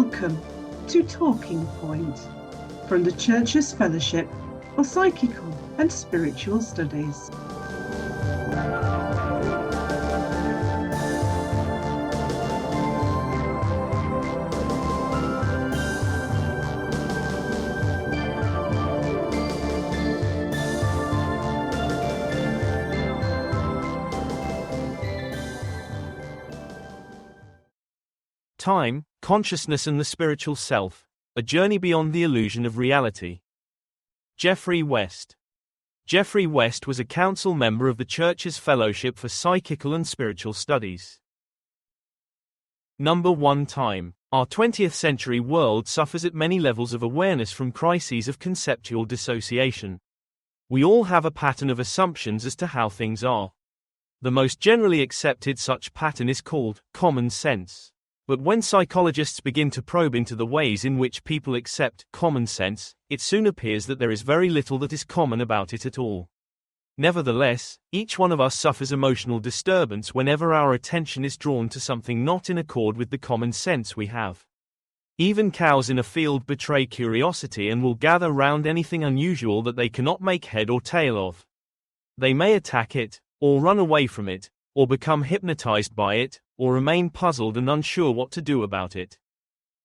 Welcome to Talking Point from the Church's Fellowship for Psychical and Spiritual Studies. Time, Consciousness and the Spiritual Self, A Journey Beyond the Illusion of Reality. Geoffrey West. Geoffrey West was a council member of the Church's Fellowship for Psychical and Spiritual Studies. Number 1. Time. Our 20th century world suffers at many levels of awareness from crises of conceptual dissociation. We all have a pattern of assumptions as to how things are. The most generally accepted such pattern is called common sense. But when psychologists begin to probe into the ways in which people accept common sense, it soon appears that there is very little that is common about it at all. Nevertheless, each one of us suffers emotional disturbance whenever our attention is drawn to something not in accord with the common sense we have. Even cows in a field betray curiosity and will gather round anything unusual that they cannot make head or tail of. They may attack it, or run away from it, or become hypnotized by it, or remain puzzled and unsure what to do about it.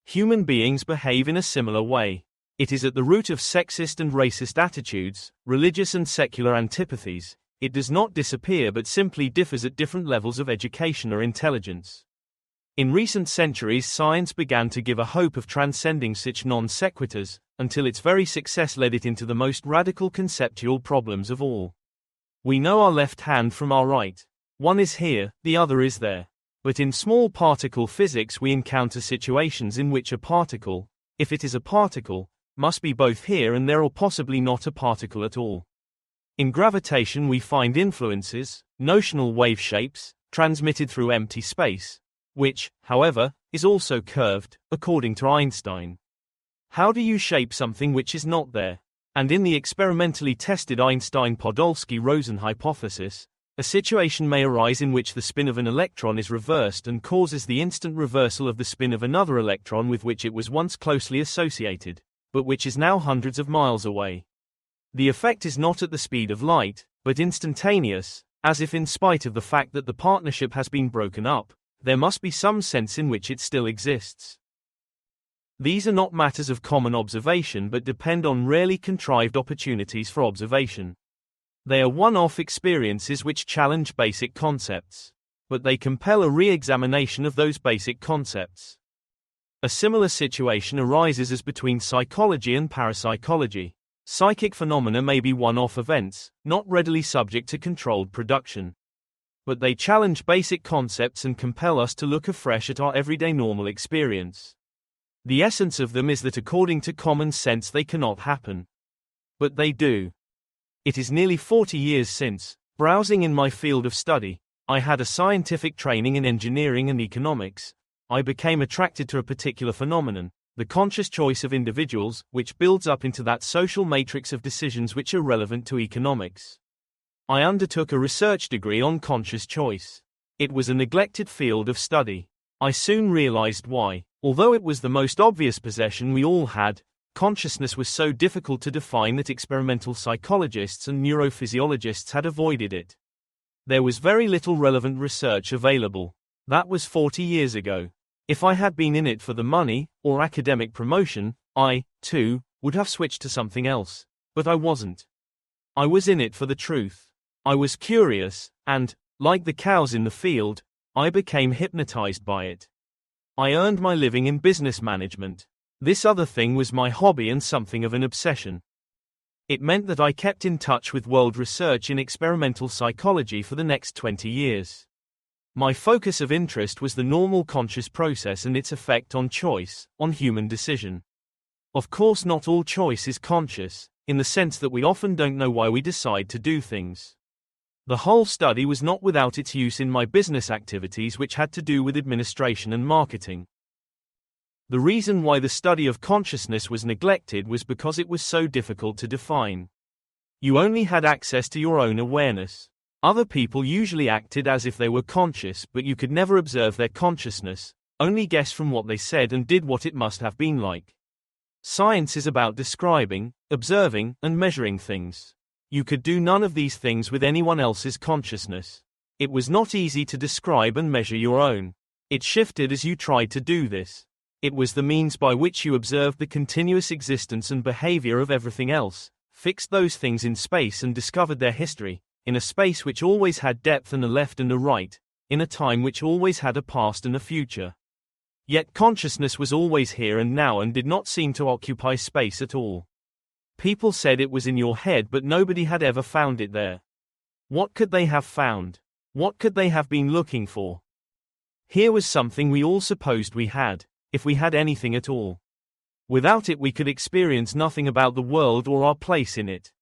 Human beings behave in a similar way. It is at the root of sexist and racist attitudes, religious and secular antipathies. It does not disappear but simply differs at different levels of education or intelligence. In recent centuries, science began to give a hope of transcending such non sequiturs, until its very success led it into the most radical conceptual problems of all. We know our left hand from our right. One is here, the other is there. But in small particle physics we encounter situations in which a particle, if it is a particle, must be both here and there or possibly not a particle at all. In gravitation we find influences, notional wave shapes, transmitted through empty space, which, however, is also curved, according to Einstein. How do you shape something which is not there? And in the experimentally tested Einstein-Podolsky-Rosen hypothesis, a situation may arise in which the spin of an electron is reversed and causes the instant reversal of the spin of another electron with which it was once closely associated, but which is now hundreds of miles away. The effect is not at the speed of light, but instantaneous, as if in spite of the fact that the partnership has been broken up, there must be some sense in which it still exists. These are not matters of common observation but depend on rarely contrived opportunities for observation. They are one-off experiences which challenge basic concepts, but they compel a re-examination of those basic concepts. A similar situation arises as between psychology and parapsychology. Psychic phenomena may be one-off events, not readily subject to controlled production. But they challenge basic concepts and compel us to look afresh at our everyday normal experience. The essence of them is that according to common sense they cannot happen. But they do. It is nearly 40 years since, browsing in my field of study, I had a scientific training in engineering and economics. I became attracted to a particular phenomenon, the conscious choice of individuals, which builds up into that social matrix of decisions which are relevant to economics. I undertook a research degree on conscious choice. It was a neglected field of study. I soon realized why. Although it was the most obvious possession we all had, consciousness was so difficult to define that experimental psychologists and neurophysiologists had avoided it. There was very little relevant research available. That was 40 years ago. If I had been in it for the money, or academic promotion, I, too, would have switched to something else. But I wasn't. I was in it for the truth. I was curious, and, like the cows in the field, I became hypnotized by it. I earned my living in business management. This other thing was my hobby and something of an obsession. It meant that I kept in touch with world research in experimental psychology for the next 20 years. My focus of interest was the normal conscious process and its effect on choice, on human decision. Of course, not all choice is conscious, in the sense that we often don't know why we decide to do things. The whole study was not without its use in my business activities, which had to do with administration and marketing. The reason why the study of consciousness was neglected was because it was so difficult to define. You only had access to your own awareness. Other people usually acted as if they were conscious, but you could never observe their consciousness, only guess from what they said and did what it must have been like. Science is about describing, observing, and measuring things. You could do none of these things with anyone else's consciousness. It was not easy to describe and measure your own. It shifted as you tried to do this. It was the means by which you observed the continuous existence and behavior of everything else, fixed those things in space and discovered their history, in a space which always had depth and a left and a right, in a time which always had a past and a future. Yet consciousness was always here and now and did not seem to occupy space at all. People said it was in your head, but nobody had ever found it there. What could they have found? What could they have been looking for? Here was something we all supposed we had, if we had anything at all. Without it we could experience nothing about the world or our place in it.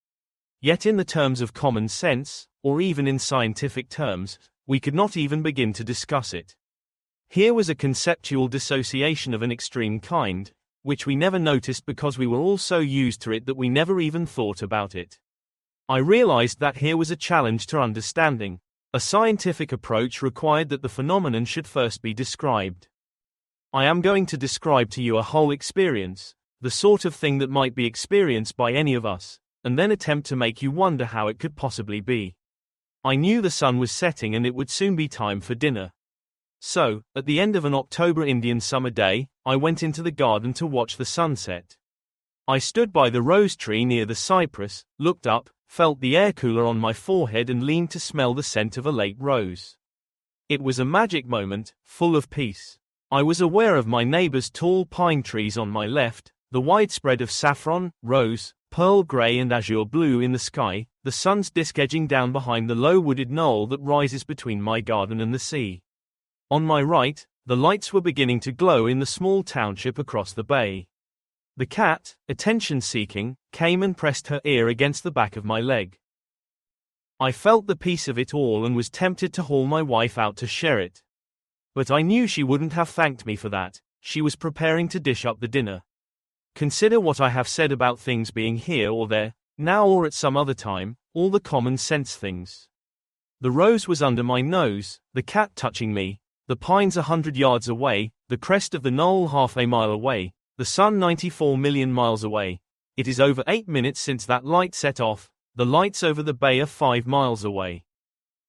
Yet in the terms of common sense, or even in scientific terms, we could not even begin to discuss it. Here was a conceptual dissociation of an extreme kind, which we never noticed because we were all so used to it that we never even thought about it. I realized that here was a challenge to understanding. A scientific approach required that the phenomenon should first be described. I am going to describe to you a whole experience, the sort of thing that might be experienced by any of us, and then attempt to make you wonder how it could possibly be. I knew the sun was setting and it would soon be time for dinner. So, at the end of an October Indian summer day, I went into the garden to watch the sunset. I stood by the rose tree near the cypress, looked up, felt the air cooler on my forehead and leaned to smell the scent of a late rose. It was a magic moment, full of peace. I was aware of my neighbor's tall pine trees on my left, the widespread of saffron, rose, pearl gray and azure blue in the sky, the sun's disk edging down behind the low wooded knoll that rises between my garden and the sea. On my right, the lights were beginning to glow in the small township across the bay. The cat, attention-seeking, came and pressed her ear against the back of my leg. I felt the peace of it all and was tempted to haul my wife out to share it. But I knew she wouldn't have thanked me for that. She was preparing to dish up the dinner. Consider what I have said about things being here or there, now or at some other time, all the common sense things. The rose was under my nose, the cat touching me, the pines 100 yards away, the crest of the knoll half a mile away, the sun 94 million miles away. It is over 8 minutes since that light set off, the lights over the bay are 5 miles away.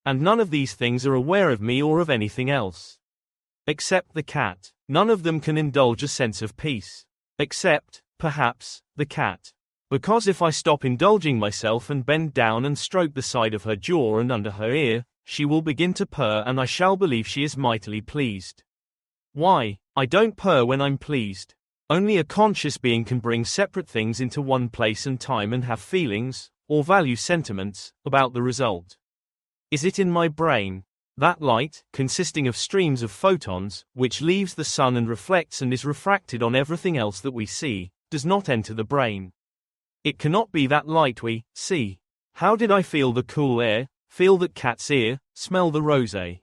And none of these things are aware of me or of anything else. Except the cat. None of them can indulge a sense of peace. Except, perhaps, the cat. Because if I stop indulging myself and bend down and stroke the side of her jaw and under her ear, she will begin to purr and I shall believe she is mightily pleased. Why? I don't purr when I'm pleased. Only a conscious being can bring separate things into one place and time and have feelings, or value sentiments, about the result. Is it in my brain? That light, consisting of streams of photons, which leaves the sun and reflects and is refracted on everything else that we see, does not enter the brain. It cannot be that light we see. How did I feel the cool air, feel that cat's ear, smell the rosé?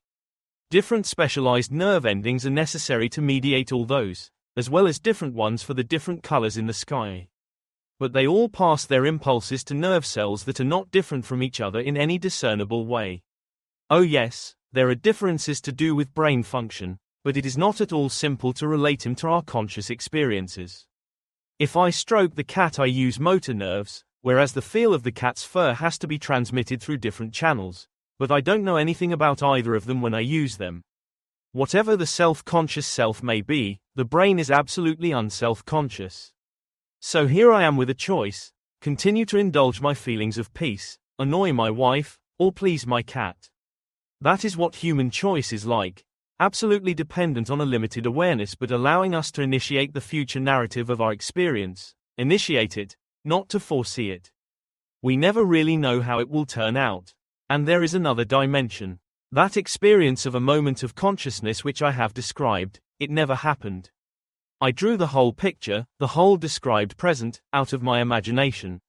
Different specialized nerve endings are necessary to mediate all those, as well as different ones for the different colors in the sky. But they all pass their impulses to nerve cells that are not different from each other in any discernible way. Oh yes, there are differences to do with brain function, but it is not at all simple to relate them to our conscious experiences. If I stroke the cat I use motor nerves, whereas the feel of the cat's fur has to be transmitted through different channels, but I don't know anything about either of them when I use them. Whatever the self-conscious self may be, the brain is absolutely unself-conscious. So here I am with a choice: continue to indulge my feelings of peace, annoy my wife, or please my cat. That is what human choice is like, absolutely dependent on a limited awareness but allowing us to initiate the future narrative of our experience, initiate it, not to foresee it. We never really know how it will turn out. And there is another dimension. That experience of a moment of consciousness which I have described, it never happened. I drew the whole picture, the whole described present, out of my imagination.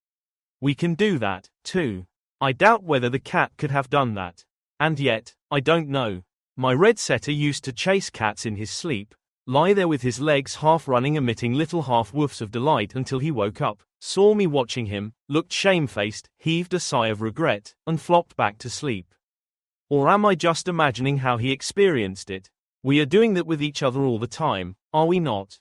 We can do that, too. I doubt whether the cat could have done that. And yet, I don't know. My red setter used to chase cats in his sleep, lie there with his legs half running emitting little half woofs of delight until he woke up, saw me watching him, looked shamefaced, heaved a sigh of regret, and flopped back to sleep. Or am I just imagining how he experienced it? We are doing that with each other all the time, are we not?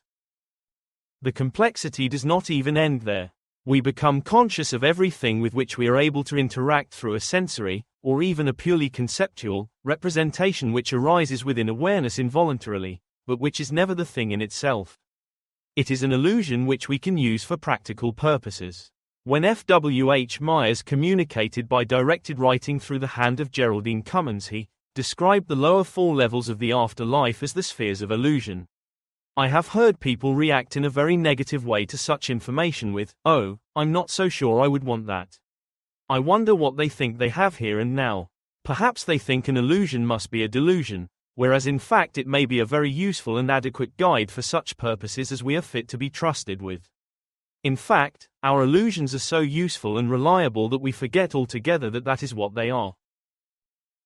The complexity does not even end there. We become conscious of everything with which we are able to interact through a sensory, or even a purely conceptual, representation which arises within awareness involuntarily, but which is never the thing in itself. It is an illusion which we can use for practical purposes. When F.W.H. Myers communicated by directed writing through the hand of Geraldine Cummins, he described the lower 4 levels of the afterlife as the spheres of illusion. I have heard people react in a very negative way to such information with, "Oh, I'm not so sure I would want that. I wonder what they think they have here and now." Perhaps they think an illusion must be a delusion, whereas in fact it may be a very useful and adequate guide for such purposes as we are fit to be trusted with. In fact, our illusions are so useful and reliable that we forget altogether that that is what they are.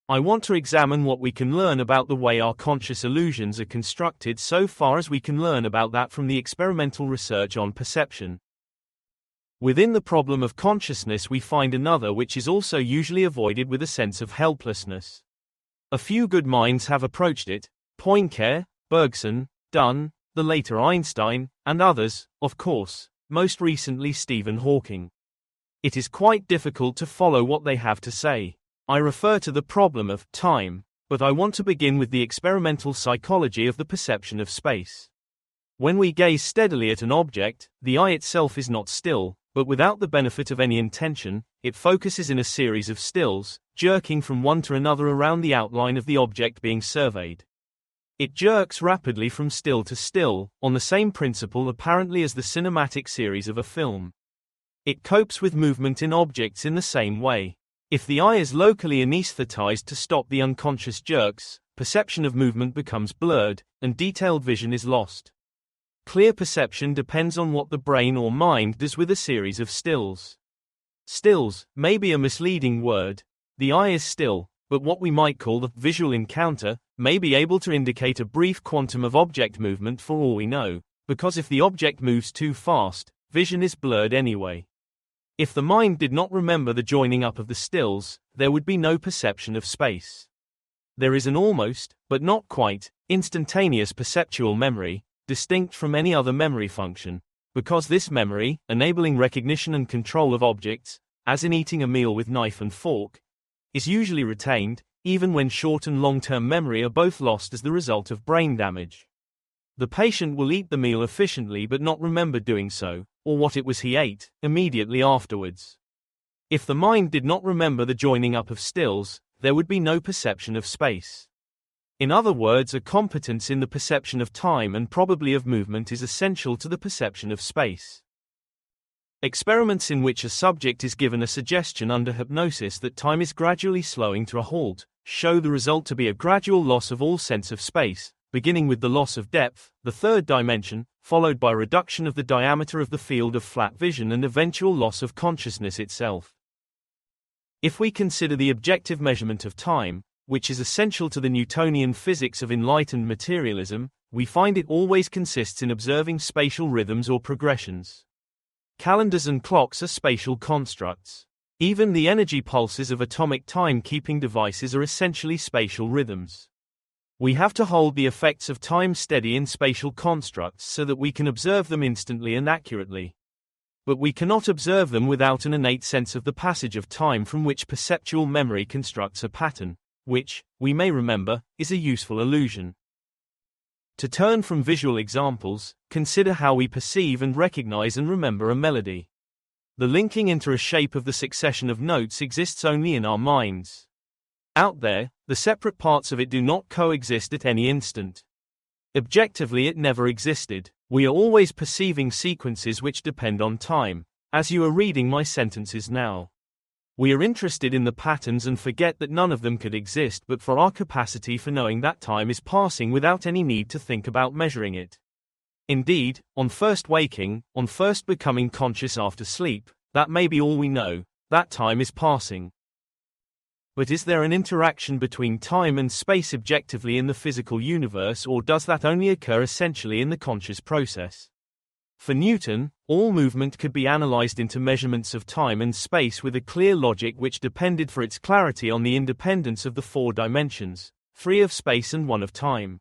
I want to examine what we can learn about the way our conscious illusions are constructed so far as we can learn about that from the experimental research on perception. Within the problem of consciousness we find another which is also usually avoided with a sense of helplessness. A few good minds have approached it: Poincare, Bergson, Dunn, the later Einstein, and others, of course, most recently Stephen Hawking. It is quite difficult to follow what they have to say. I refer to the problem of time, but I want to begin with the experimental psychology of the perception of space. When we gaze steadily at an object, the eye itself is not still, but without the benefit of any intention, it focuses in a series of stills, jerking from one to another around the outline of the object being surveyed. It jerks rapidly from still to still, on the same principle apparently as the cinematic series of a film. It copes with movement in objects in the same way. If the eye is locally anesthetized to stop the unconscious jerks, perception of movement becomes blurred, and detailed vision is lost. Clear perception depends on what the brain or mind does with a series of stills. Stills may be a misleading word. The eye is still, but what we might call the visual encounter may be able to indicate a brief quantum of object movement for all we know, because if the object moves too fast, vision is blurred anyway. If the mind did not remember the joining up of the stills, there would be no perception of space. There is an almost, but not quite, instantaneous perceptual memory, distinct from any other memory function, because this memory, enabling recognition and control of objects, as in eating a meal with knife and fork, is usually retained, even when short and long-term memory are both lost as the result of brain damage. The patient will eat the meal efficiently but not remember doing so, or what it was he ate, immediately afterwards. If the mind did not remember the joining up of stills, there would be no perception of space. In other words, a competence in the perception of time and probably of movement is essential to the perception of space. Experiments in which a subject is given a suggestion under hypnosis that time is gradually slowing to a halt show the result to be a gradual loss of all sense of space, beginning with the loss of depth, the third dimension, followed by reduction of the diameter of the field of flat vision and eventual loss of consciousness itself. If we consider the objective measurement of time, which is essential to the Newtonian physics of enlightened materialism, we find it always consists in observing spatial rhythms or progressions. Calendars and clocks are spatial constructs. Even the energy pulses of atomic time-keeping devices are essentially spatial rhythms. We have to hold the effects of time steady in spatial constructs so that we can observe them instantly and accurately. But we cannot observe them without an innate sense of the passage of time from which perceptual memory constructs a pattern, which, we may remember, is a useful illusion. To turn from visual examples, consider how we perceive and recognize and remember a melody. The linking into a shape of the succession of notes exists only in our minds. Out there, the separate parts of it do not coexist at any instant. Objectively, it never existed. We are always perceiving sequences which depend on time, as you are reading my sentences now. We are interested in the patterns and forget that none of them could exist but for our capacity for knowing that time is passing without any need to think about measuring it. Indeed, on first waking, on first becoming conscious after sleep, that may be all we know, that time is passing. But is there an interaction between time and space objectively in the physical universe, or does that only occur essentially in the conscious process? For Newton, all movement could be analyzed into measurements of time and space with a clear logic which depended for its clarity on the independence of the 4 dimensions, 3 of space and 1 of time.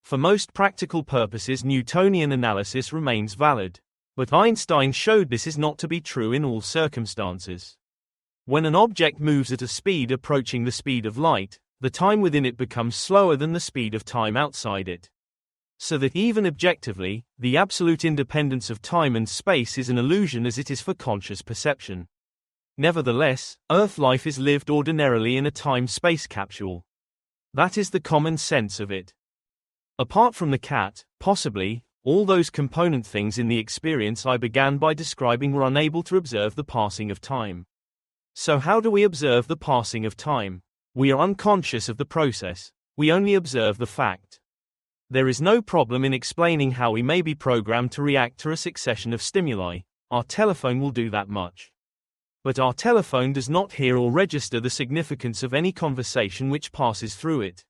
For most practical purposes, Newtonian analysis remains valid. But Einstein showed this is not to be true in all circumstances. When an object moves at a speed approaching the speed of light, the time within it becomes slower than the speed of time outside it. So that even objectively, the absolute independence of time and space is an illusion as it is for conscious perception. Nevertheless, Earth life is lived ordinarily in a time-space capsule. That is the common sense of it. Apart from the cat, possibly, all those component things in the experience I began by describing were unable to observe the passing of time. So how do we observe the passing of time? We are unconscious of the process. We only observe the fact. There is no problem in explaining how we may be programmed to react to a succession of stimuli. Our telephone will do that much. But our telephone does not hear or register the significance of any conversation which passes through it.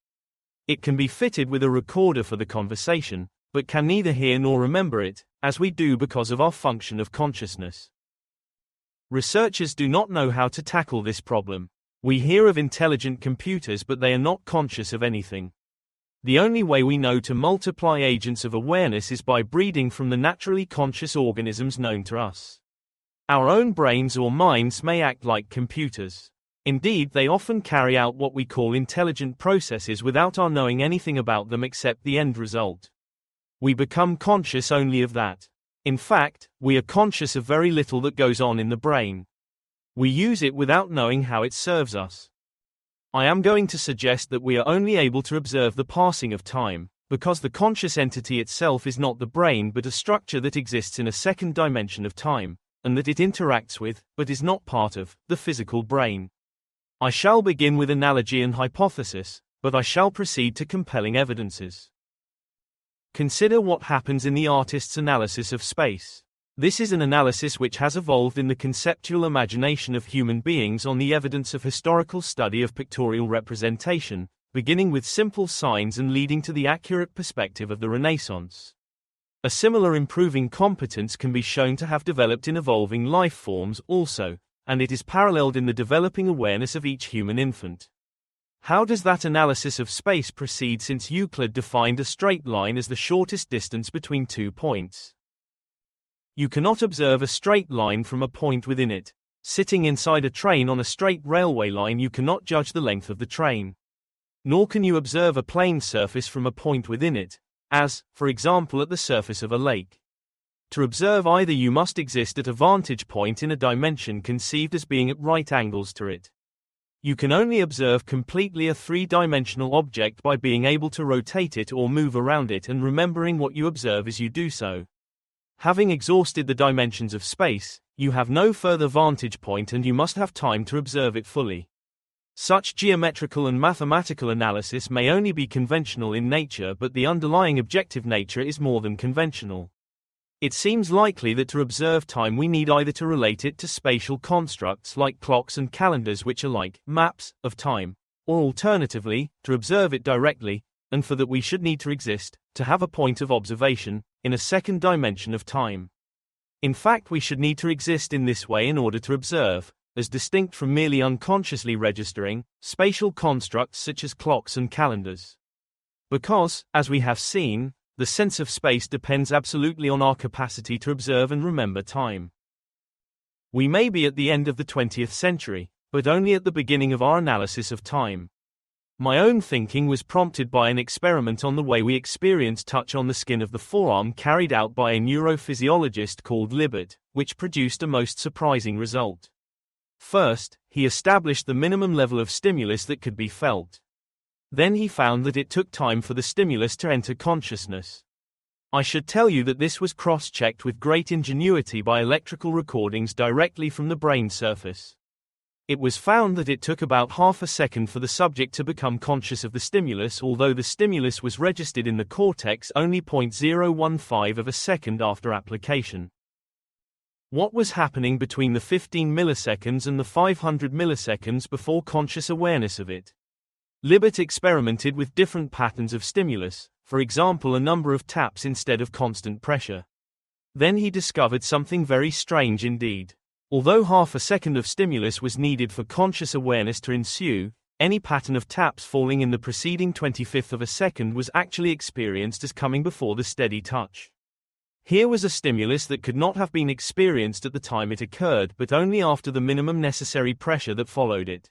It can be fitted with a recorder for the conversation, but can neither hear nor remember it, as we do because of our function of consciousness. Researchers do not know how to tackle this problem. We hear of intelligent computers, but they are not conscious of anything. The only way we know to multiply agents of awareness is by breeding from the naturally conscious organisms known to us. Our own brains or minds may act like computers. Indeed, they often carry out what we call intelligent processes without our knowing anything about them except the end result. We become conscious only of that. In fact, we are conscious of very little that goes on in the brain. We use it without knowing how it serves us. I am going to suggest that we are only able to observe the passing of time, because the conscious entity itself is not the brain but a structure that exists in a second dimension of time, and that it interacts with, but is not part of, the physical brain. I shall begin with analogy and hypothesis, but I shall proceed to compelling evidences. Consider what happens in the artist's analysis of space. This is an analysis which has evolved in the conceptual imagination of human beings on the evidence of historical study of pictorial representation, beginning with simple signs and leading to the accurate perspective of the Renaissance. A similar improving competence can be shown to have developed in evolving life forms also, and it is paralleled in the developing awareness of each human infant. How does that analysis of space proceed, since Euclid defined a straight line as the shortest distance between 2 points? You cannot observe a straight line from a point within it. Sitting inside a train on a straight railway line, you cannot judge the length of the train. Nor can you observe a plane surface from a point within it, as, for example, at the surface of a lake. To observe either, you must exist at a vantage point in a dimension conceived as being at right angles to it. You can only observe completely a three-dimensional object by being able to rotate it or move around it and remembering what you observe as you do so. Having exhausted the dimensions of space, you have no further vantage point and you must have time to observe it fully. Such geometrical and mathematical analysis may only be conventional in nature, but the underlying objective nature is more than conventional. It seems likely that to observe time we need either to relate it to spatial constructs like clocks and calendars, which are like maps of time, or alternatively, to observe it directly, and for that we should need to exist, to have a point of observation, in a second dimension of time. In fact, we should need to exist in this way in order to observe, as distinct from merely unconsciously registering, spatial constructs such as clocks and calendars. Because, as we have seen, the sense of space depends absolutely on our capacity to observe and remember time. We may be at the end of the 20th century, but only at the beginning of our analysis of time. My own thinking was prompted by an experiment on the way we experience touch on the skin of the forearm carried out by a neurophysiologist called Libet, which produced a most surprising result. First, he established the minimum level of stimulus that could be felt. Then he found that it took time for the stimulus to enter consciousness. I should tell you that this was cross-checked with great ingenuity by electrical recordings directly from the brain surface. It was found that it took about half a second for the subject to become conscious of the stimulus, although the stimulus was registered in the cortex only 0.015 of a second after application. What was happening between the 15 milliseconds and the 500 milliseconds before conscious awareness of it? Libet experimented with different patterns of stimulus, for example a number of taps instead of constant pressure. Then he discovered something very strange indeed. Although half a second of stimulus was needed for conscious awareness to ensue, Any pattern of taps falling in the preceding 25th of a second was actually experienced as coming before the steady touch. Here was a stimulus that could not have been experienced at the time it occurred, but only after the minimum necessary pressure that followed it.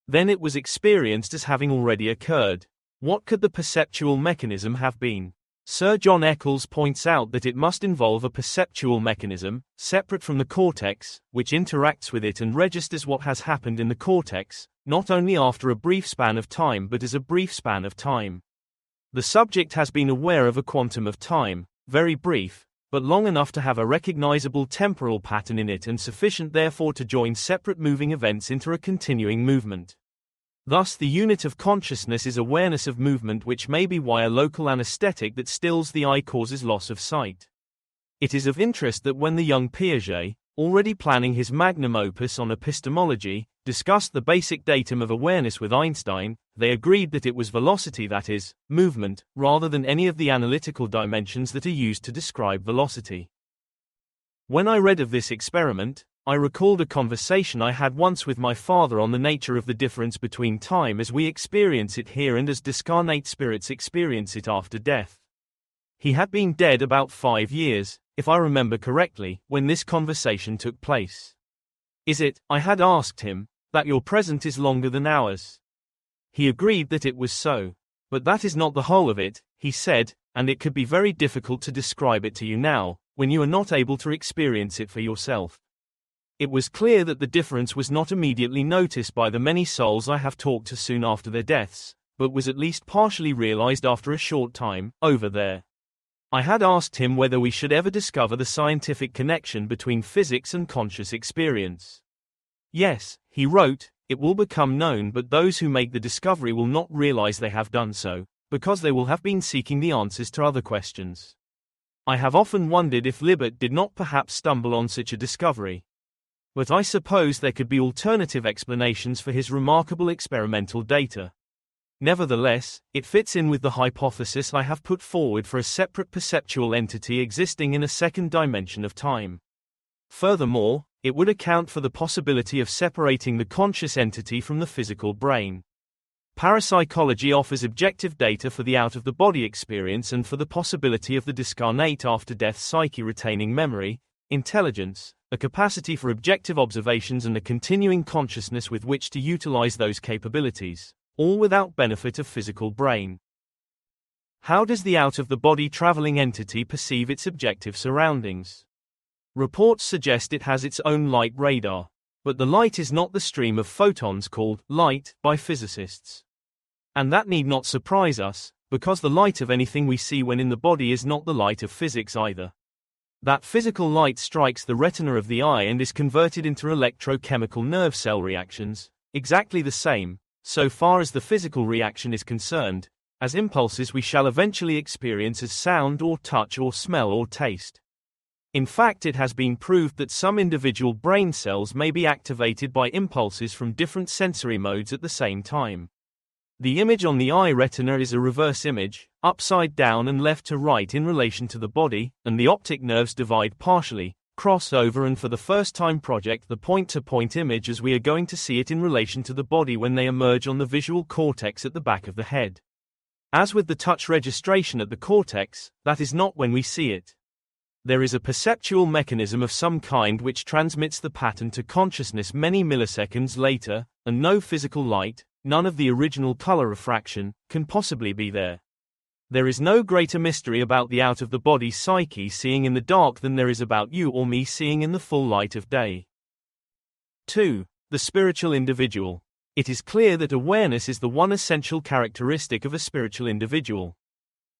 Then it was experienced as having already occurred. What could the perceptual mechanism have been? Sir John Eccles points out that it must involve a perceptual mechanism, separate from the cortex, which interacts with it and registers what has happened in the cortex, not only after a brief span of time but as a brief span of time. The subject has been aware of a quantum of time, very brief, but long enough to have a recognizable temporal pattern in it and sufficient therefore to join separate moving events into a continuing movement. Thus the unit of consciousness is awareness of movement, which may be why a local anesthetic that stills the eye causes loss of sight. It is of interest that when the young Piaget, already planning his magnum opus on epistemology, discussed the basic datum of awareness with Einstein, they agreed that it was velocity, that is, movement, rather than any of the analytical dimensions that are used to describe velocity. When I read of this experiment, I recalled a conversation I had once with my father on the nature of the difference between time as we experience it here and as discarnate spirits experience it after death. He had been dead about 5 years, if I remember correctly, when this conversation took place. "Is it," I had asked him, "that your present is longer than ours?" He agreed that it was so. "But that is not the whole of it," he said, "and it could be very difficult to describe it to you now, when you are not able to experience it for yourself." It was clear that the difference was not immediately noticed by the many souls I have talked to soon after their deaths, but was at least partially realized after a short time, over there. I had asked him whether we should ever discover the scientific connection between physics and conscious experience. "Yes," he wrote, "it will become known, but those who make the discovery will not realize they have done so, because they will have been seeking the answers to other questions." I have often wondered if Libet did not perhaps stumble on such a discovery. But I suppose there could be alternative explanations for his remarkable experimental data. Nevertheless, it fits in with the hypothesis I have put forward for a separate perceptual entity existing in a second dimension of time. Furthermore, it would account for the possibility of separating the conscious entity from the physical brain. Parapsychology offers objective data for the out-of-the-body experience and for the possibility of the discarnate after-death psyche retaining memory, intelligence, a capacity for objective observations and a continuing consciousness with which to utilize those capabilities, all without benefit of physical brain. How does the out-of-the-body traveling entity perceive its objective surroundings? Reports suggest it has its own light radar, but the light is not the stream of photons called light by physicists. And that need not surprise us, because the light of anything we see when in the body is not the light of physics either. That physical light strikes the retina of the eye and is converted into electrochemical nerve cell reactions, exactly the same, so far as the physical reaction is concerned, as impulses we shall eventually experience as sound or touch or smell or taste. In fact, it has been proved that some individual brain cells may be activated by impulses from different sensory modes at the same time. The image on the eye retina is a reverse image, upside down and left to right in relation to the body, and the optic nerves divide partially, cross over and for the first time project the point-to-point image as we are going to see it in relation to the body when they emerge on the visual cortex at the back of the head. As with the touch registration at the cortex, that is not when we see it. There is a perceptual mechanism of some kind which transmits the pattern to consciousness many milliseconds later, and no physical light, none of the original color refraction, can possibly be there. There is no greater mystery about the out-of-the-body psyche seeing in the dark than there is about you or me seeing in the full light of day. 2. The spiritual individual. It is clear that awareness is the one essential characteristic of a spiritual individual.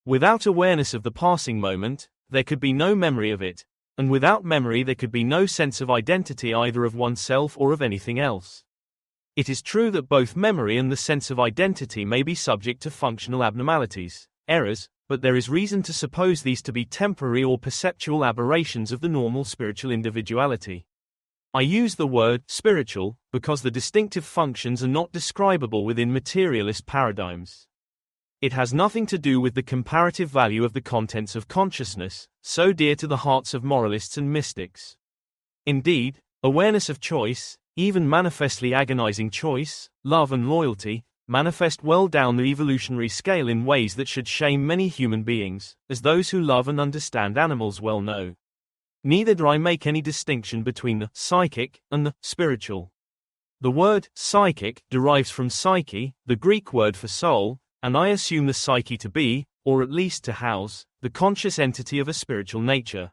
Without awareness of the passing moment, there could be no memory of it, and without memory there could be no sense of identity either of oneself or of anything else. It is true that both memory and the sense of identity may be subject to functional abnormalities, errors, but there is reason to suppose these to be temporary or perceptual aberrations of the normal spiritual individuality. I use the word spiritual because the distinctive functions are not describable within materialist paradigms. It has nothing to do with the comparative value of the contents of consciousness, so dear to the hearts of moralists and mystics. Indeed, awareness of choice, even manifestly agonizing choice, love and loyalty, manifest well down the evolutionary scale in ways that should shame many human beings, as those who love and understand animals well know. Neither do I make any distinction between the psychic and the spiritual. The word psychic derives from psyche, the Greek word for soul, and I assume the psyche to be, or at least to house, the conscious entity of a spiritual nature.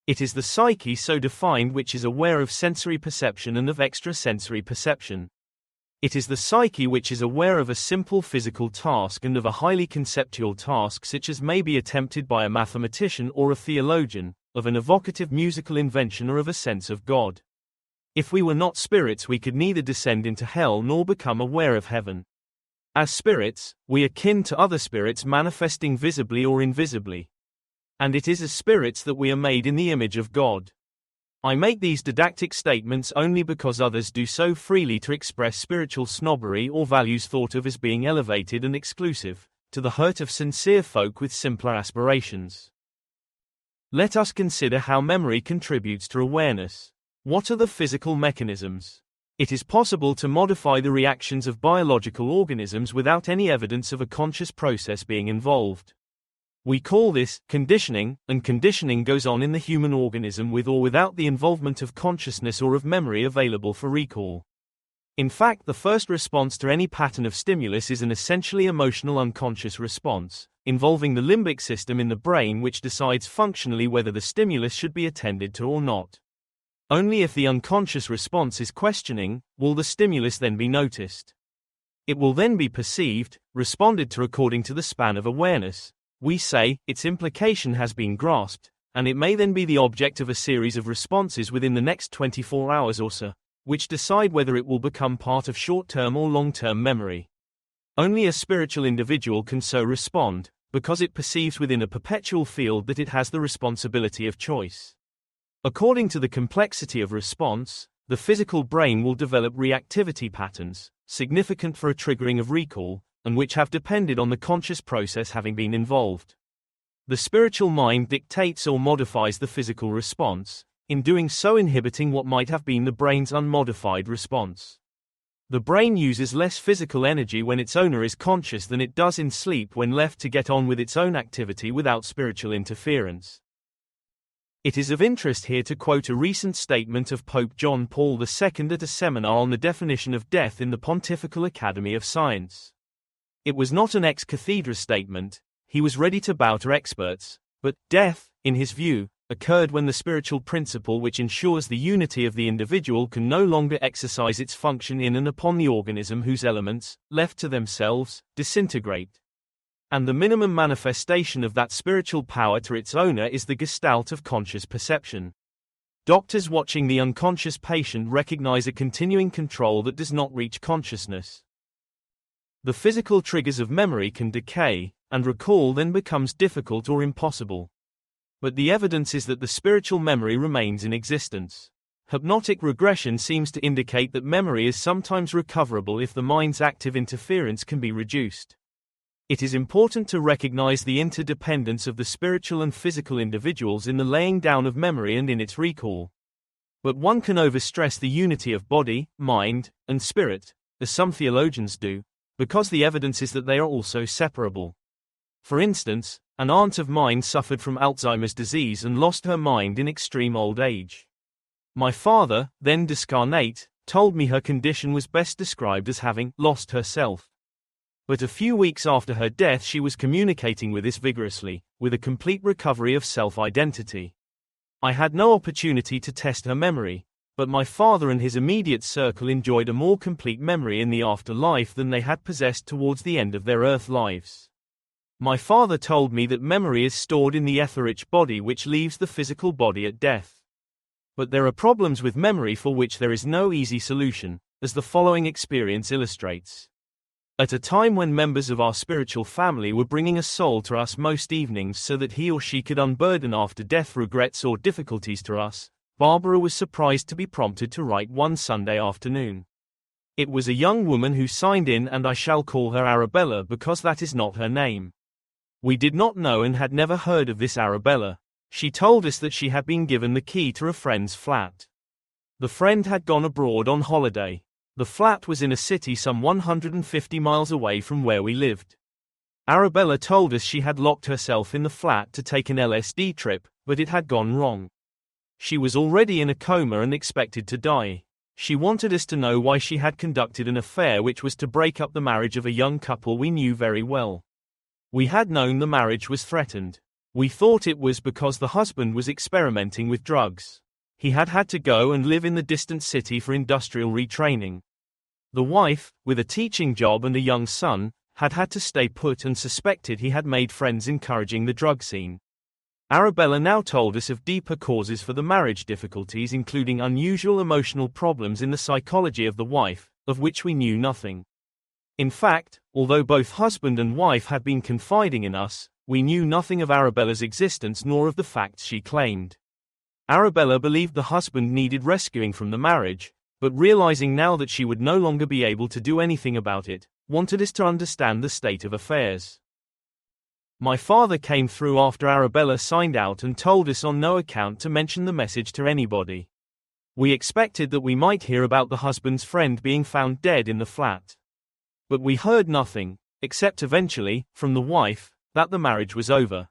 It is the psyche so defined which is aware of sensory perception and of extrasensory perception. It is the psyche which is aware of a simple physical task and of a highly conceptual task such as may be attempted by a mathematician or a theologian, of an evocative musical invention or of a sense of God. If we were not spirits we could neither descend into hell nor become aware of heaven. As spirits, we are kin to other spirits manifesting visibly or invisibly. And it is as spirits that we are made in the image of God. I make these didactic statements only because others do so freely to express spiritual snobbery or values thought of as being elevated and exclusive, to the hurt of sincere folk with simpler aspirations. Let us consider how memory contributes to awareness. What are the physical mechanisms? It is possible to modify the reactions of biological organisms without any evidence of a conscious process being involved. We call this conditioning, and conditioning goes on in the human organism with or without the involvement of consciousness or of memory available for recall. In fact, the first response to any pattern of stimulus is an essentially emotional unconscious response, involving the limbic system in the brain which decides functionally whether the stimulus should be attended to or not. Only if the unconscious response is questioning, will the stimulus then be noticed. It will then be perceived, responded to according to the span of awareness. We say, its implication has been grasped, and it may then be the object of a series of responses within the next 24 hours or so, which decide whether it will become part of short-term or long-term memory. Only a spiritual individual can so respond, because it perceives within a perpetual field that it has the responsibility of choice. According to the complexity of response, the physical brain will develop reactivity patterns, significant for a triggering of recall, and which have depended on the conscious process having been involved. The spiritual mind dictates or modifies the physical response, in doing so inhibiting what might have been the brain's unmodified response. The brain uses less physical energy when its owner is conscious than it does in sleep when left to get on with its own activity without spiritual interference. It is of interest here to quote a recent statement of Pope John Paul II at a seminar on the definition of death in the Pontifical Academy of Science. It was not an ex cathedra statement, he was ready to bow to experts, but death, in his view, occurred when the spiritual principle which ensures the unity of the individual can no longer exercise its function in and upon the organism whose elements, left to themselves, disintegrate. And the minimum manifestation of that spiritual power to its owner is the gestalt of conscious perception. Doctors watching the unconscious patient recognize a continuing control that does not reach consciousness. The physical triggers of memory can decay, and recall then becomes difficult or impossible. But the evidence is that the spiritual memory remains in existence. Hypnotic regression seems to indicate that memory is sometimes recoverable if the mind's active interference can be reduced. It is important to recognize the interdependence of the spiritual and physical individuals in the laying down of memory and in its recall. But one can overstress the unity of body, mind, and spirit, as some theologians do, because the evidence is that they are also separable. For instance, an aunt of mine suffered from Alzheimer's disease and lost her mind in extreme old age. My father, then discarnate, told me her condition was best described as having lost herself. But a few weeks after her death she was communicating with us vigorously, with a complete recovery of self-identity. I had no opportunity to test her memory, but my father and his immediate circle enjoyed a more complete memory in the afterlife than they had possessed towards the end of their earth lives. My father told me that memory is stored in the etheric body which leaves the physical body at death. But there are problems with memory for which there is no easy solution, as the following experience illustrates. At a time when members of our spiritual family were bringing a soul to us most evenings so that he or she could unburden after-death regrets or difficulties to us, Barbara was surprised to be prompted to write one Sunday afternoon. It was a young woman who signed in, and I shall call her Arabella because that is not her name. We did not know and had never heard of this Arabella. She told us that she had been given the key to a friend's flat. The friend had gone abroad on holiday. The flat was in a city some 150 miles away from where we lived. Arabella told us she had locked herself in the flat to take an LSD trip, but it had gone wrong. She was already in a coma and expected to die. She wanted us to know why she had conducted an affair which was to break up the marriage of a young couple we knew very well. We had known the marriage was threatened. We thought it was because the husband was experimenting with drugs. He had had to go and live in the distant city for industrial retraining. The wife, with a teaching job and a young son, had had to stay put and suspected he had made friends encouraging the drug scene. Arabella now told us of deeper causes for the marriage difficulties, including unusual emotional problems in the psychology of the wife, of which we knew nothing. In fact, although both husband and wife had been confiding in us, we knew nothing of Arabella's existence nor of the facts she claimed. Arabella believed the husband needed rescuing from the marriage, but realizing now that she would no longer be able to do anything about it, wanted us to understand the state of affairs. My father came through after Arabella signed out and told us on no account to mention the message to anybody. We expected that we might hear about the husband's friend being found dead in the flat. But we heard nothing, except eventually, from the wife, that the marriage was over.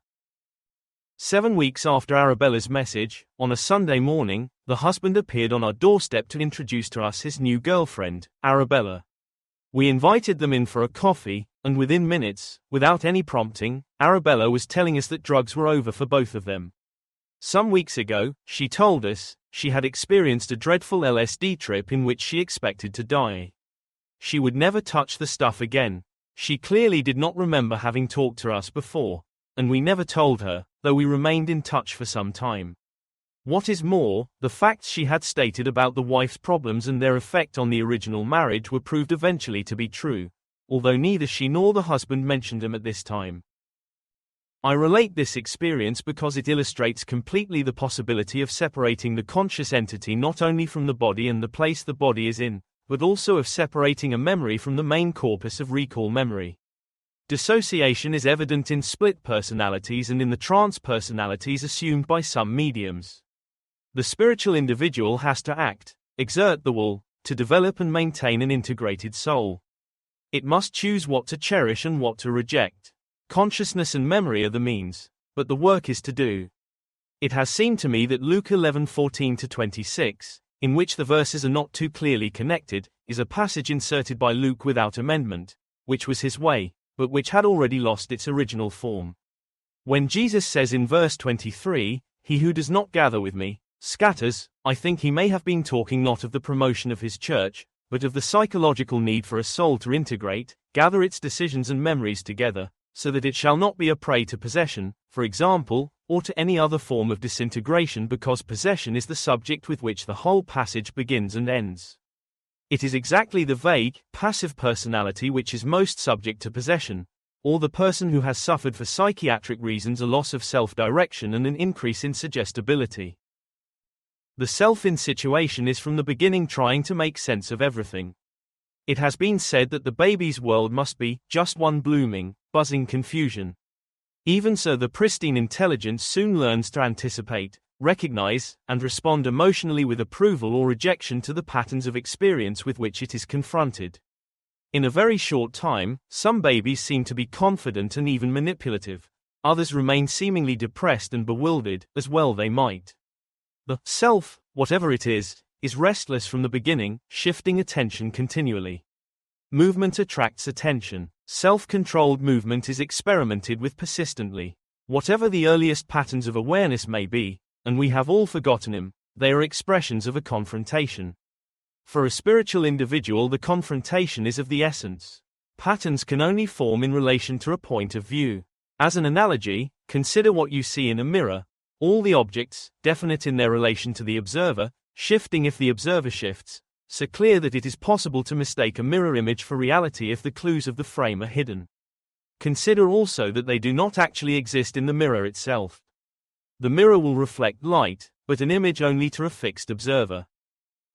7 weeks after Arabella's message, on a Sunday morning, the husband appeared on our doorstep to introduce to us his new girlfriend, Arabella. We invited them in for a coffee, and within minutes, without any prompting, Arabella was telling us that drugs were over for both of them. Some weeks ago, she told us, she had experienced a dreadful LSD trip in which she expected to die. She would never touch the stuff again. She clearly did not remember having talked to us before, and we never told her, though we remained in touch for some time. What is more, the facts she had stated about the wife's problems and their effect on the original marriage were proved eventually to be true, although neither she nor the husband mentioned them at this time. I relate this experience because it illustrates completely the possibility of separating the conscious entity not only from the body and the place the body is in, but also of separating a memory from the main corpus of recall memory. Dissociation is evident in split personalities and in the trance personalities assumed by some mediums. The spiritual individual has to act, exert the will, to develop and maintain an integrated soul. It must choose what to cherish and what to reject. Consciousness and memory are the means, but the work is to do. It has seemed to me that Luke 11:14-26, in which the verses are not too clearly connected, is a passage inserted by Luke without amendment, which was his way, but which had already lost its original form. When Jesus says in verse 23, "He who does not gather with me, scatters," I think he may have been talking not of the promotion of his church, but of the psychological need for a soul to integrate, gather its decisions and memories together, so that it shall not be a prey to possession, for example, or to any other form of disintegration, because possession is the subject with which the whole passage begins and ends. It is exactly the vague, passive personality which is most subject to possession, or the person who has suffered for psychiatric reasons a loss of self-direction and an increase in suggestibility. The self in situation is from the beginning trying to make sense of everything. It has been said that the baby's world must be just one blooming, buzzing confusion. Even so, the pristine intelligence soon learns to anticipate, recognize, and respond emotionally with approval or rejection to the patterns of experience with which it is confronted. In a very short time, some babies seem to be confident and even manipulative. Others remain seemingly depressed and bewildered, as well they might. The self, whatever it is restless from the beginning, shifting attention continually. Movement attracts attention. Self-controlled movement is experimented with persistently. Whatever the earliest patterns of awareness may be, and we have all forgotten them, they are expressions of a confrontation. For a spiritual individual, the confrontation is of the essence. Patterns can only form in relation to a point of view. As an analogy, consider what you see in a mirror. All the objects, definite in their relation to the observer, shifting if the observer shifts, so clear that it is possible to mistake a mirror image for reality if the clues of the frame are hidden. Consider also that they do not actually exist in the mirror itself. The mirror will reflect light, but an image only to a fixed observer.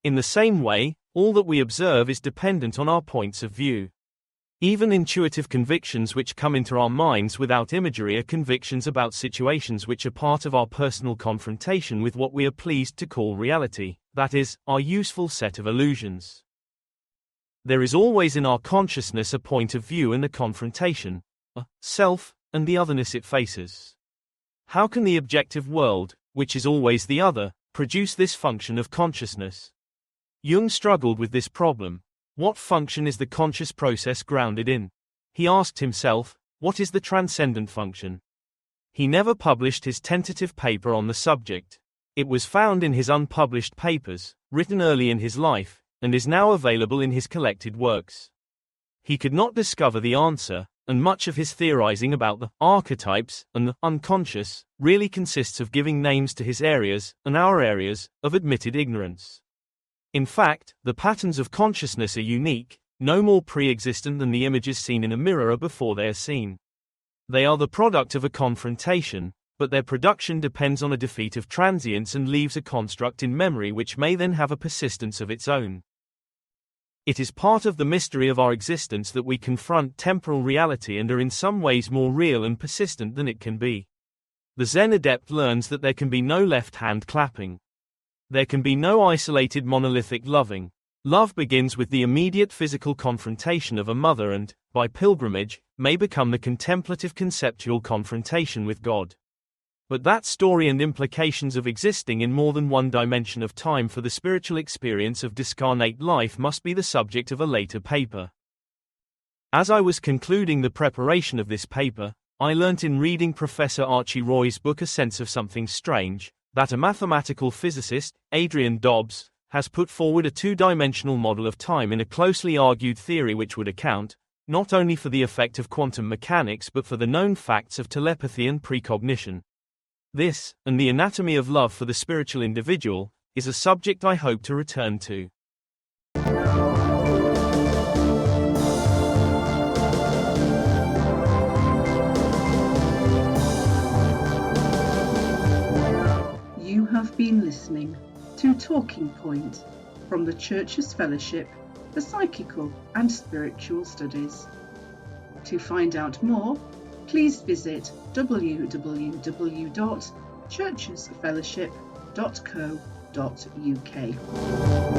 In the same way, all that we observe is dependent on our points of view. Even intuitive convictions which come into our minds without imagery are convictions about situations which are part of our personal confrontation with what we are pleased to call reality, that is, our useful set of illusions. There is always in our consciousness a point of view and a confrontation, a self, and the otherness it faces. How can the objective world, which is always the other, produce this function of consciousness? Jung struggled with this problem. What function is the conscious process grounded in? He asked himself, what is the transcendent function? He never published his tentative paper on the subject. It was found in his unpublished papers, written early in his life, and is now available in his collected works. He could not discover the answer, and much of his theorizing about the archetypes and the unconscious really consists of giving names to his areas, and our areas, of admitted ignorance. In fact, the patterns of consciousness are unique, no more pre-existent than the images seen in a mirror are before they are seen. They are the product of a confrontation, but their production depends on a defeat of transience and leaves a construct in memory which may then have a persistence of its own. It is part of the mystery of our existence that we confront temporal reality and are in some ways more real and persistent than it can be. The Zen adept learns that there can be no left-hand clapping. There can be no isolated monolithic loving. Love begins with the immediate physical confrontation of a mother and, by pilgrimage, may become the contemplative conceptual confrontation with God. But that story and implications of existing in more than one dimension of time for the spiritual experience of discarnate life must be the subject of a later paper. As I was concluding the preparation of this paper, I learnt in reading Professor Archie Roy's book A Sense of Something Strange, that a mathematical physicist, Adrian Dobbs, has put forward a two-dimensional model of time in a closely argued theory which would account, not only for the effect of quantum mechanics but for the known facts of telepathy and precognition. This, and the anatomy of love for the spiritual individual, is a subject I hope to return to. You have been listening to Talking Point from the Church's Fellowship for Psychical and Spiritual Studies. To find out more, please visit www.churchesfellowship.co.uk.